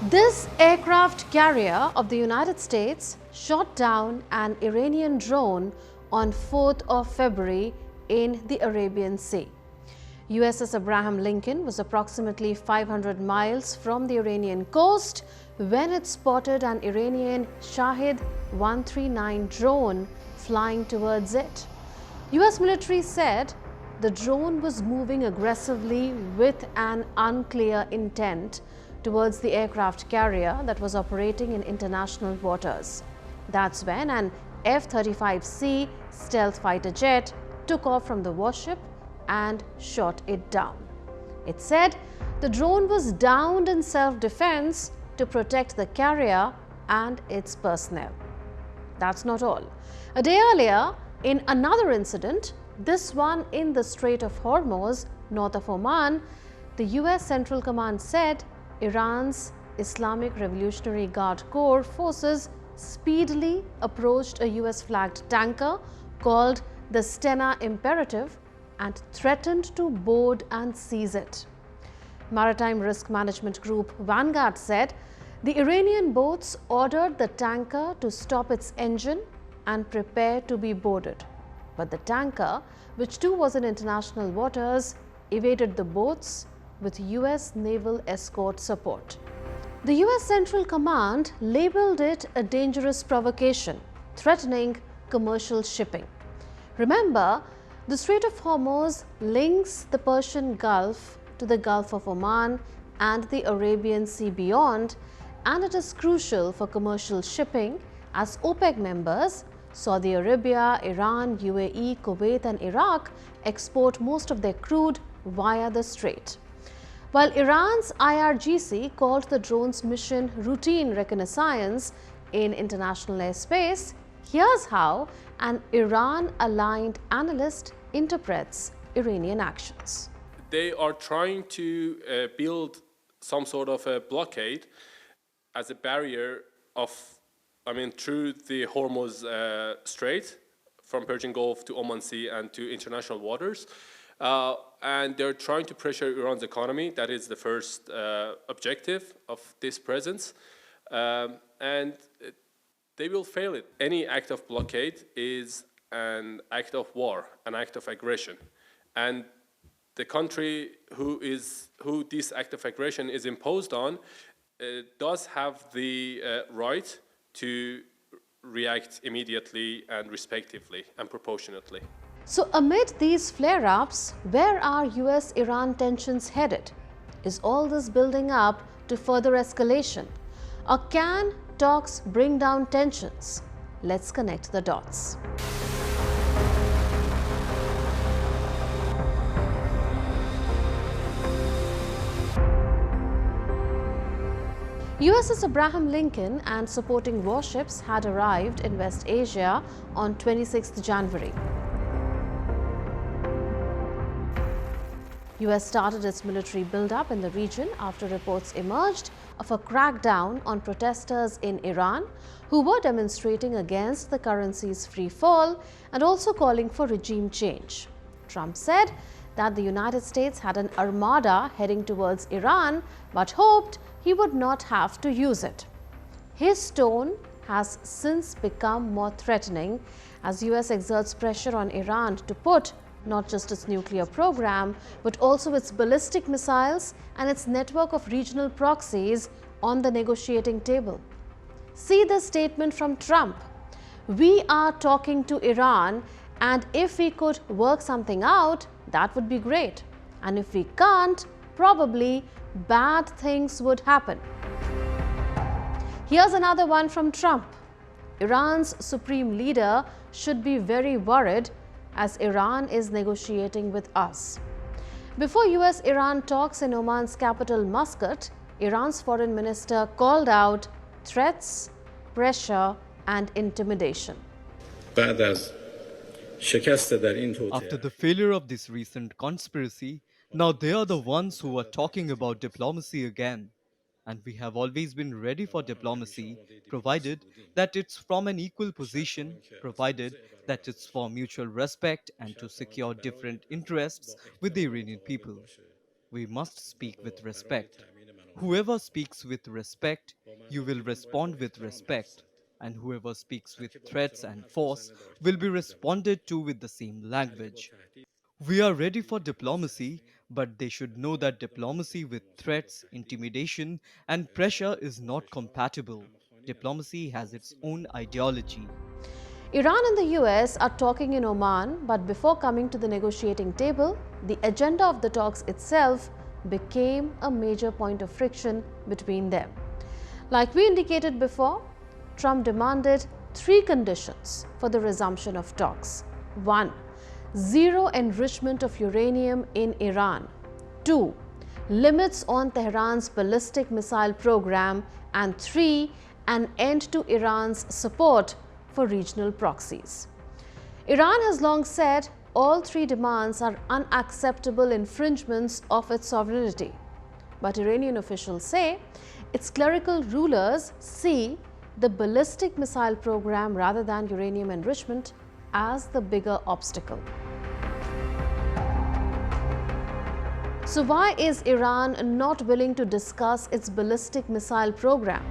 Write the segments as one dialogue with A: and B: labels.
A: This aircraft carrier of the United States shot down an Iranian drone on 4th of February in the Arabian Sea. USS Abraham Lincoln was approximately 500 miles from the Iranian coast when it spotted an Iranian Shahid 139 drone flying towards it. US military said the drone was moving aggressively with an unclear intent towards the aircraft carrier that was operating in international waters. That's when an F-35C stealth fighter jet took off from the warship and shot it down. It said the drone was downed in self-defense to protect the carrier and its personnel. That's not all. A day earlier, in another incident, this one in the Strait of Hormuz, north of Oman, the US Central Command said Iran's Islamic Revolutionary Guard Corps forces speedily approached a US-flagged tanker called the Stena Imperative and threatened to board and seize it. Maritime Risk Management Group Vanguard said the Iranian boats ordered the tanker to stop its engine and prepare to be boarded. But the tanker, which too was in international waters, evaded the boats with US naval escort support. The US Central Command labeled it a dangerous provocation, threatening commercial shipping. Remember, the Strait of Hormuz links the Persian Gulf to the Gulf of Oman and the Arabian Sea beyond, and it is crucial for commercial shipping as OPEC members Saudi Arabia, Iran, UAE, Kuwait and Iraq export most of their crude via the strait. While Iran's IRGC called the drone's mission routine reconnaissance in international airspace, here's how an Iran-aligned analyst interprets Iranian actions.
B: They are trying to build some sort of a blockade as a barrier through the Hormuz Strait, from Persian Gulf to Oman Sea and to international waters. And they're trying to pressure Iran's economy. That is the first objective of this presence. And they will fail it. Any act of blockade is an act of war, an act of aggression. And the country who this act of aggression is imposed on does have the right to react immediately and respectively and proportionately.
A: So amid these flare-ups, where are US-Iran tensions headed? Is all this building up to further escalation? Or can talks bring down tensions? Let's connect the dots. USS Abraham Lincoln and supporting warships had arrived in West Asia on 26th January. US started its military buildup in the region after reports emerged of a crackdown on protesters in Iran who were demonstrating against the currency's free fall and also calling for regime change. Trump said that the United States had an armada heading towards Iran but hoped he would not have to use it. His tone has since become more threatening as US exerts pressure on Iran to put not just its nuclear program, but also its ballistic missiles and its network of regional proxies on the negotiating table. See this statement from Trump. We are talking to Iran, and if we could work something out, that would be great. And if we can't, probably bad things would happen. Here's another one from Trump. Iran's supreme leader should be very worried as Iran is negotiating with us. Before US-Iran talks in Oman's capital Muscat, Iran's foreign minister called out threats, pressure and intimidation.
C: After
D: the failure of this recent conspiracy, now they are the ones who are talking about diplomacy again. And we have always been ready for diplomacy, provided that it's from an equal position, provided that it's for mutual respect and to secure different interests with the Iranian people. We must speak with respect. Whoever speaks with respect, you will respond with respect. And whoever speaks with threats and force will be responded to with the same language. We are ready for diplomacy, but they should know that diplomacy with threats, intimidation, and pressure is not compatible. Diplomacy has its own ideology.
A: Iran and the US are talking in Oman, but before coming to the negotiating table, the agenda of the talks itself became a major point of friction between them. Like we indicated before, Trump demanded 3 conditions for the resumption of talks. 1. Zero enrichment of uranium in Iran. 2. Limits on Tehran's ballistic missile program. And 3. An end to Iran's support for regional proxies. Iran has long said all 3 demands are unacceptable infringements of its sovereignty. But Iranian officials say its clerical rulers see the ballistic missile program rather than uranium enrichment as the bigger obstacle. So why is Iran not willing to discuss its ballistic missile program?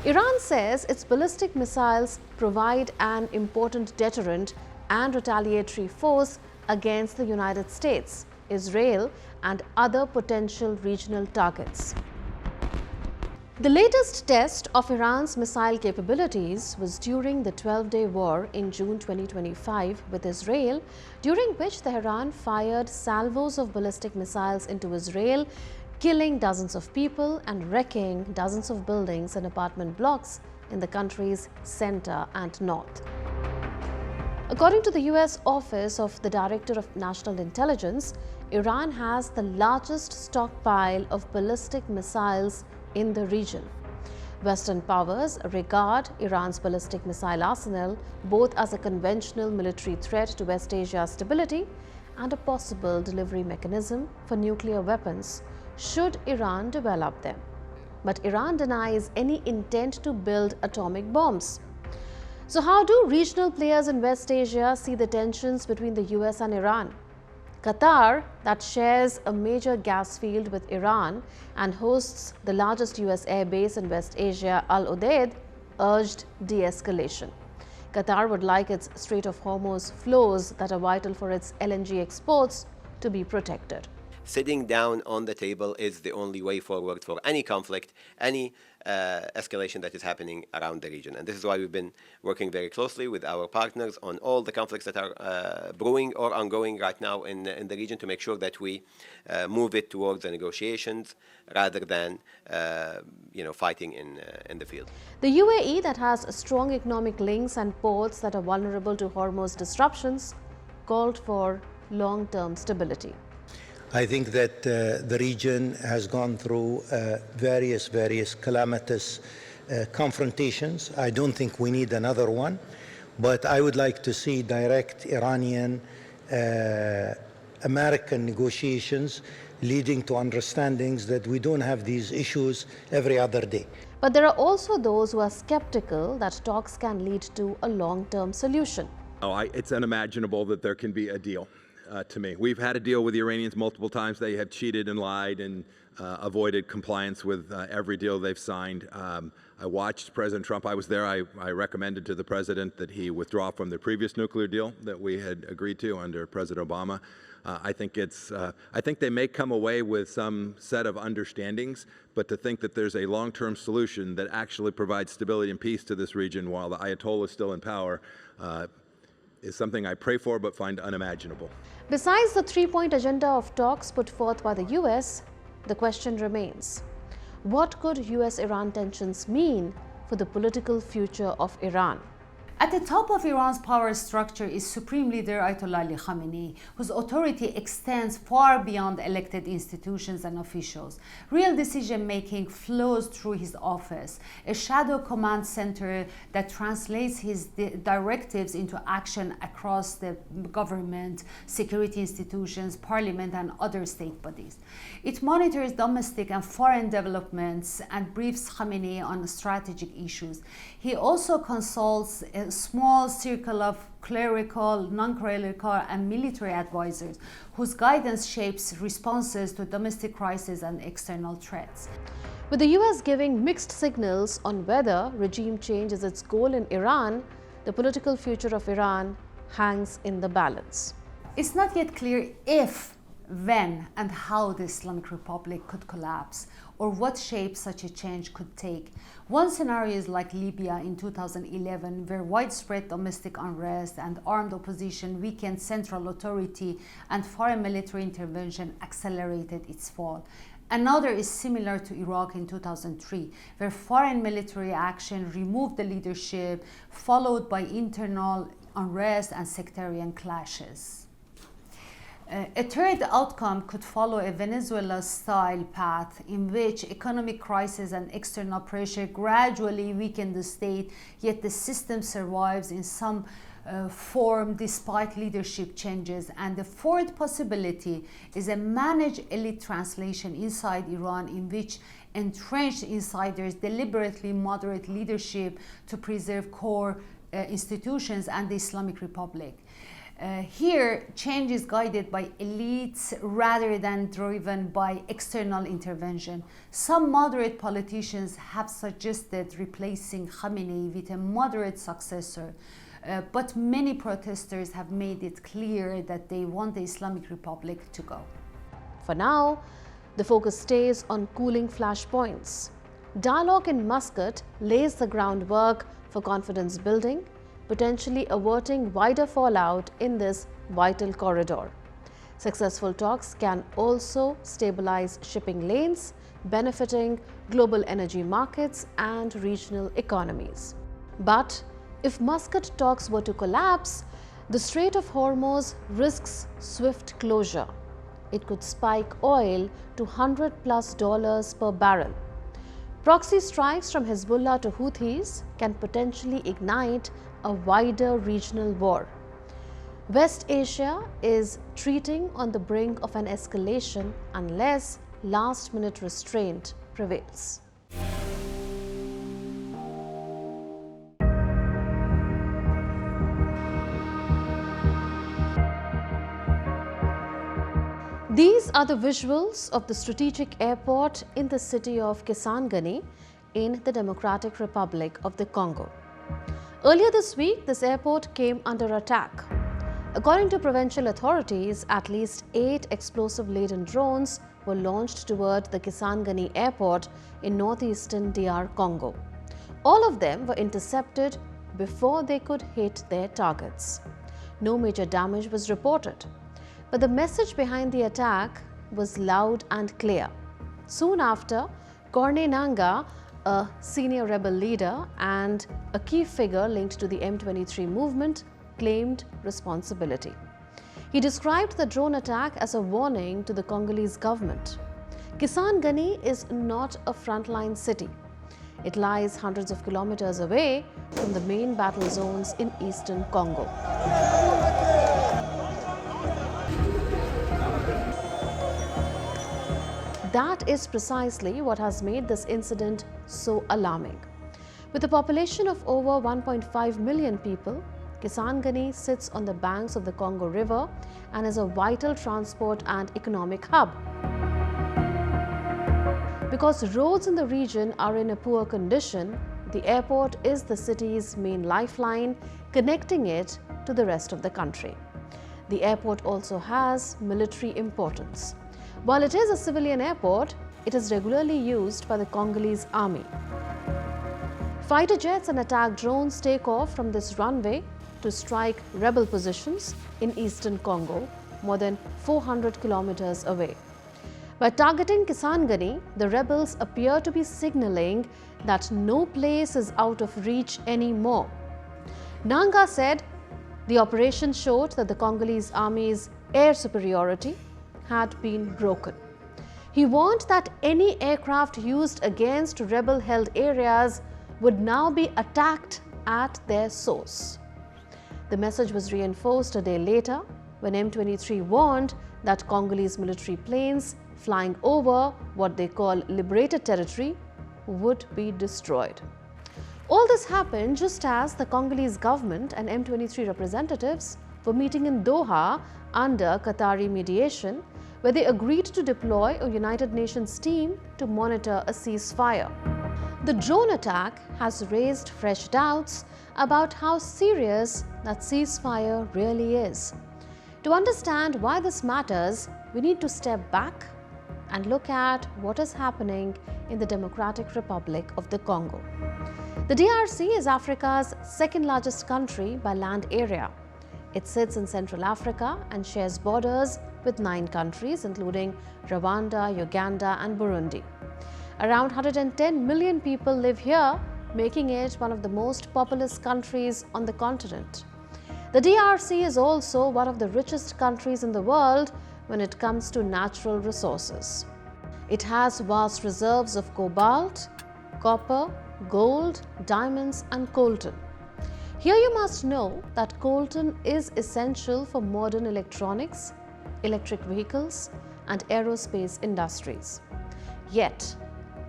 A: Iran says its ballistic missiles provide an important deterrent and retaliatory force against the United States, Israel, and other potential regional targets. The latest test of Iran's missile capabilities was during the 12-day war in June 2025 with Israel, during which Tehran fired salvos of ballistic missiles into Israel, killing dozens of people and wrecking dozens of buildings and apartment blocks in the country's center and north. According to the US Office of the Director of National Intelligence, Iran has the largest stockpile of ballistic missiles in the region. Western powers regard Iran's ballistic missile arsenal both as a conventional military threat to West Asia's stability and a possible delivery mechanism for nuclear weapons should Iran develop them. But Iran denies any intent to build atomic bombs. So how do regional players in West Asia see the tensions between the US and Iran? Qatar, that shares a major gas field with Iran and hosts the largest US air base in West Asia, Al Udeid, urged de-escalation. Qatar would like its Strait of Hormuz flows that are vital for its LNG exports to be protected.
C: Sitting down on the table is the only way forward for any conflict, any escalation that is happening around the region. And this is why we've been working very closely with our partners on all the conflicts that are brewing or ongoing right now in the region to make sure that we move it towards the negotiations rather than fighting in the field.
A: The UAE, that has strong economic links and ports that are vulnerable to Hormuz disruptions, called for long-term stability.
E: I think that the region has gone through various calamitous confrontations. I don't think we need another one, but I would like to see direct Iranian American negotiations leading to understandings that we don't have these issues every other day.
A: But there are also those who are skeptical that talks can lead to a long-term solution.
F: It's unimaginable that there can be a deal. To me, we've had a deal with the Iranians multiple times. They have cheated and lied and avoided compliance with every deal they've signed. I watched President Trump. I was there. I recommended to the president that he withdraw from the previous nuclear deal that we had agreed to under President Obama. I think they may come away with some set of understandings, but to think that there's a long-term solution that actually provides stability and peace to this region while the Ayatollah is still in power is something I pray for but find unimaginable.
A: Besides the 3-point agenda of talks put forth by the US, the question remains: what could US-Iran tensions mean for the political future of Iran?
G: At the top of Iran's power structure is Supreme Leader Ayatollah Ali Khamenei, whose authority extends far beyond elected institutions and officials. Real decision-making flows through his office, a shadow command center that translates his directives into action across the government, security institutions, parliament, and other state bodies. It monitors domestic and foreign developments and briefs Khamenei on strategic issues. He also consults a small circle of clerical, non-clerical, and military advisors whose guidance shapes responses to domestic crises and external threats.
A: With the US giving mixed signals on whether regime change is its goal in Iran, the political future of Iran hangs in the balance.
G: It's not yet clear if, when, and how the Islamic Republic could collapse, or what shape such a change could take. One scenario is like Libya in 2011, where widespread domestic unrest and armed opposition weakened central authority and foreign military intervention accelerated its fall. Another is similar to Iraq in 2003, where foreign military action removed the leadership, followed by internal unrest and sectarian clashes. A third outcome could follow a Venezuela-style path in which economic crisis and external pressure gradually weaken the state, yet the system survives in some form despite leadership changes. And the fourth possibility is a managed elite translation inside Iran in which entrenched insiders deliberately moderate leadership to preserve core institutions and the Islamic Republic. Here, change is guided by elites rather than driven by external intervention. Some moderate politicians have suggested replacing Khamenei with a moderate successor, but many protesters have made it clear that they want the Islamic Republic to go.
A: For now, the focus stays on cooling flashpoints. Dialogue in Muscat lays the groundwork for confidence building, potentially averting wider fallout in this vital corridor. Successful talks can also stabilize shipping lanes, benefiting global energy markets and regional economies. But if Muscat talks were to collapse, the Strait of Hormuz risks swift closure. It could spike oil to $100+ per barrel. Proxy strikes from Hezbollah to Houthis can potentially ignite a wider regional war. West Asia is treating on the brink of an escalation unless last-minute restraint prevails. These are the visuals of the strategic airport in the city of Kisangani in the Democratic Republic of the Congo. Earlier this week, this airport came under attack. According to provincial authorities, at least 8 explosive-laden drones were launched toward the Kisangani airport in northeastern DR Congo. All of them were intercepted before they could hit their targets. No major damage was reported. But the message behind the attack was loud and clear. Soon after, Corneille Nangaa, a senior rebel leader and a key figure linked to the M23 movement, claimed responsibility. He described the drone attack as a warning to the Congolese government. Kisangani is not a frontline city. It lies hundreds of kilometers away from the main battle zones in eastern Congo. That is precisely what has made this incident so alarming. With a population of over 1.5 million people, Kisangani sits on the banks of the Congo River and is a vital transport and economic hub. Because roads in the region are in a poor condition, the airport is the city's main lifeline, connecting it to the rest of the country. The airport also has military importance. While it is a civilian airport, it is regularly used by the Congolese army. Fighter jets and attack drones take off from this runway to strike rebel positions in eastern Congo, more than 400 kilometers away. By targeting Kisangani, the rebels appear to be signaling that no place is out of reach anymore. Nangaa said the operation showed that the Congolese army's air superiority had been broken. He warned that any aircraft used against rebel-held areas would now be attacked at their source. The message was reinforced a day later when M23 warned that Congolese military planes flying over what they call liberated territory would be destroyed. All this happened just as the Congolese government and M23 representatives were meeting in Doha under Qatari mediation, where they agreed to deploy a United Nations team to monitor a ceasefire. The drone attack has raised fresh doubts about how serious that ceasefire really is. To understand why this matters, we need to step back and look at what is happening in the Democratic Republic of the Congo. The DRC is Africa's second largest country by land area. It sits in Central Africa and shares borders with 9 countries, including Rwanda, Uganda, and Burundi. Around 110 million people live here, making it one of the most populous countries on the continent. The DRC is also one of the richest countries in the world when it comes to natural resources. It has vast reserves of cobalt, copper, gold, diamonds, and coltan. Here you must know that coltan is essential for modern electronics, electric vehicles, and aerospace industries. Yet,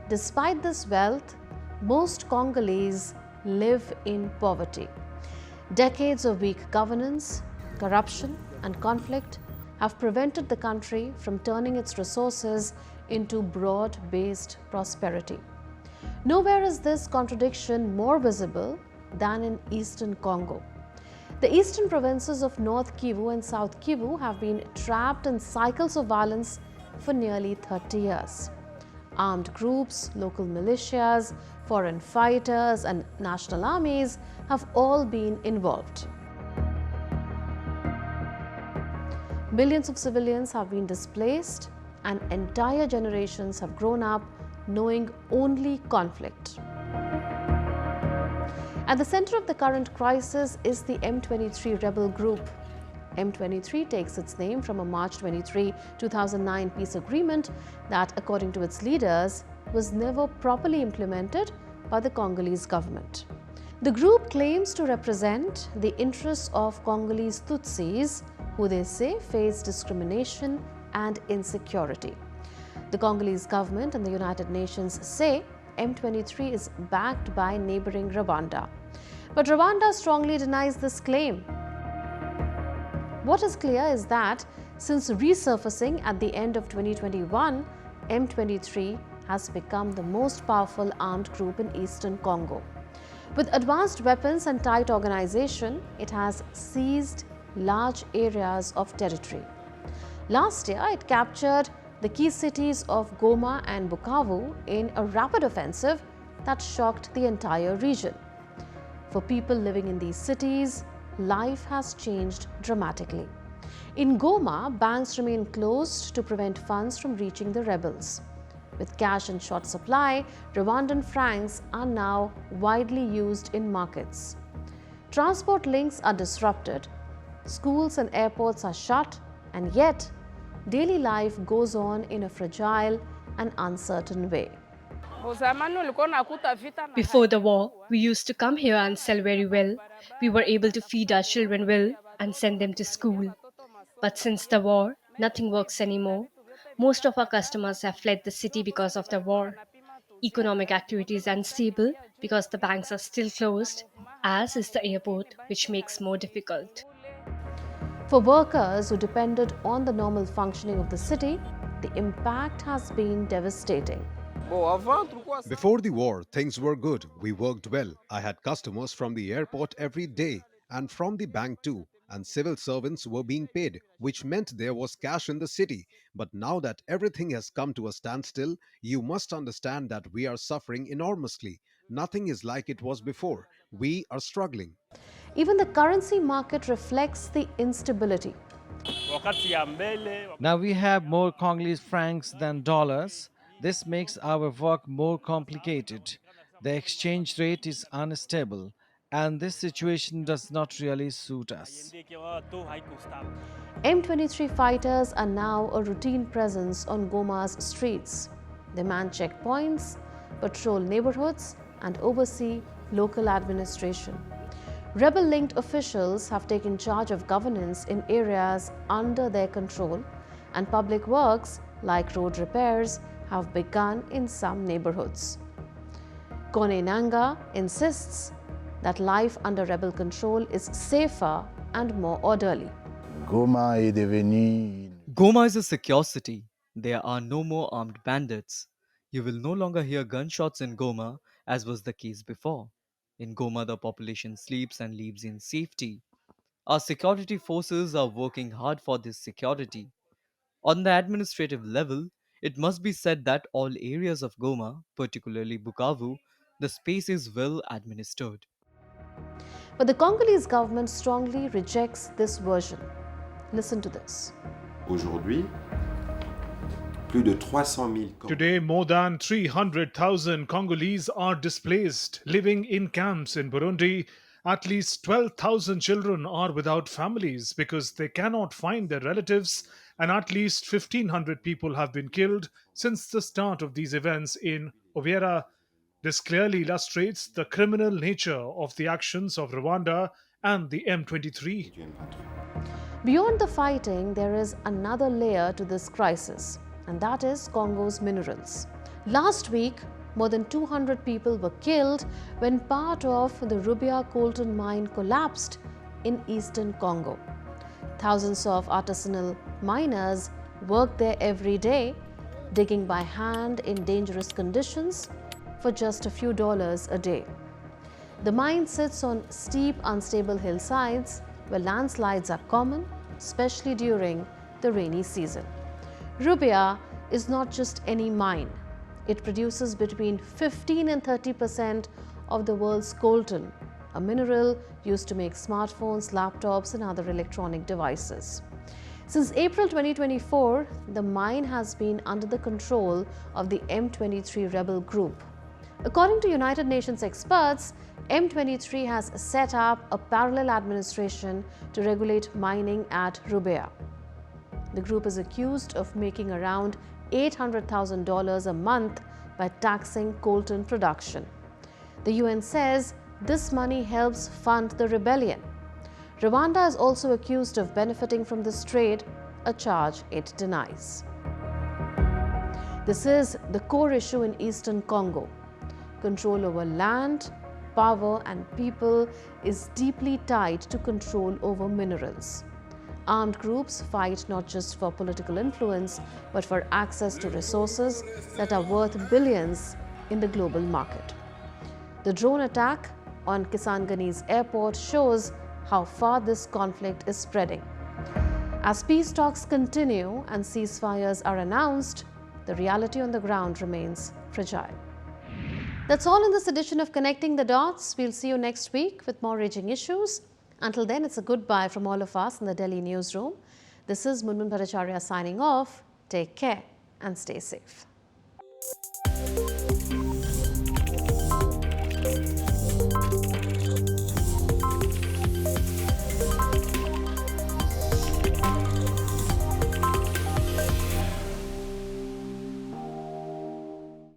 A: despite this wealth, most Congolese live in poverty. Decades of weak governance, corruption, and conflict have prevented the country from turning its resources into broad-based prosperity. Nowhere is this contradiction more visible than in eastern Congo. The eastern provinces of North Kivu and South Kivu have been trapped in cycles of violence for nearly 30 years. Armed groups, local militias, foreign fighters, and national armies have all been involved. Millions of civilians have been displaced, and entire generations have grown up knowing only conflict. At the center of the current crisis is the M23 rebel group. M23 takes its name from a March 23, 2009 peace agreement that, according to its leaders, was never properly implemented by the Congolese government. The group claims to represent the interests of Congolese Tutsis, who they say face discrimination and insecurity. The Congolese government and the United Nations say M23 is backed by neighboring Rwanda. But Rwanda strongly denies this claim. What is clear is that since resurfacing at the end of 2021, M23 has become the most powerful armed group in eastern Congo. With advanced weapons and tight organization, it has seized large areas of territory. Last year, it captured the key cities of Goma and Bukavu in a rapid offensive that shocked the entire region. For people living in these cities, life has changed dramatically. In Goma, banks remain closed to prevent funds from reaching the rebels. With cash in short supply, Rwandan francs are now widely used in markets. Transport links are disrupted, schools and airports are shut, and yet daily life goes on in a fragile and uncertain way.
H: Before the war, we used to come here and sell very well. We were able to feed our children well and send them to school. But since the war, nothing works anymore. Most of our customers have fled the city because of the war. Economic activity is unstable because the banks are still closed, as is the airport, which makes more difficult.
A: For workers who depended on the normal functioning of the city, the impact has been devastating.
I: Before the war, things were good. We worked well. I had customers from the airport every day and from the bank too. And civil servants were being paid, which meant there was cash in the city. But now that everything has come to a standstill, you must understand that we are suffering enormously. Nothing is like it was before. We are struggling.
A: Even the currency market reflects the instability.
J: Now we have more Congolese francs than dollars. This makes our work more complicated. The exchange rate is unstable, and this situation does not really suit us.
A: M23 fighters are now a routine presence on Goma's streets. They man checkpoints, patrol neighborhoods, and oversee local administration. Rebel-linked officials have taken charge of governance in areas under their control, and public works like road repairs have begun in some neighborhoods. Kone Nanga insists that life under rebel control is safer and more orderly.
K: Goma
D: Goma is a secure city. There are no more armed bandits. You will no longer hear gunshots in Goma, as was the case before. In Goma, the population sleeps and lives in safety. Our security forces are working hard for this security. On the administrative level, it must be said that all areas of Goma, particularly Bukavu, the space is well administered.
A: But the Congolese government strongly rejects this version. Listen to this.
K: Aujourd'hui, plus de 300,000
L: Today, more than 300,000 Congolese are displaced, living in camps in Burundi. At least 12,000 children are without families because they cannot find their relatives, and at least 1,500 people have been killed since the start of these events in Uvira. This clearly illustrates the criminal nature of the actions of Rwanda and the M23.
A: Beyond the fighting, there is another layer to this crisis, and that is Congo's minerals. Last week, more than 200 people were killed when part of the Rubia coltan mine collapsed in eastern Congo. Thousands of artisanal miners work there every day, digging by hand in dangerous conditions for just a few dollars a day. The mine sits on steep, unstable hillsides where landslides are common, especially during the rainy season. Rubia is not just any mine. It produces between 15 and 30% of the world's coltan, a mineral used to make smartphones, laptops, and other electronic devices. Since April 2024, the mine has been under the control of the M23 rebel group. According to United Nations experts, M23 has set up a parallel administration to regulate mining at Rubia. The group is accused of making around $800,000 a month by taxing coltan production. The UN says this money helps fund the rebellion. Rwanda is also accused of benefiting from this trade, a charge it denies. This is the core issue in eastern Congo. Control over land, power, and people is deeply tied to control over minerals. Armed groups fight not just for political influence, but for access to resources that are worth billions in the global market. The drone attack on Kisangani's airport shows how far this conflict is spreading. As peace talks continue and ceasefires are announced, the reality on the ground remains fragile. That's all in this edition of Connecting the Dots. We'll see you next week with more raging issues. Until then, it's a goodbye from all of us in the Delhi newsroom. This is Munmun Bhattacharya signing off. Take care and stay safe.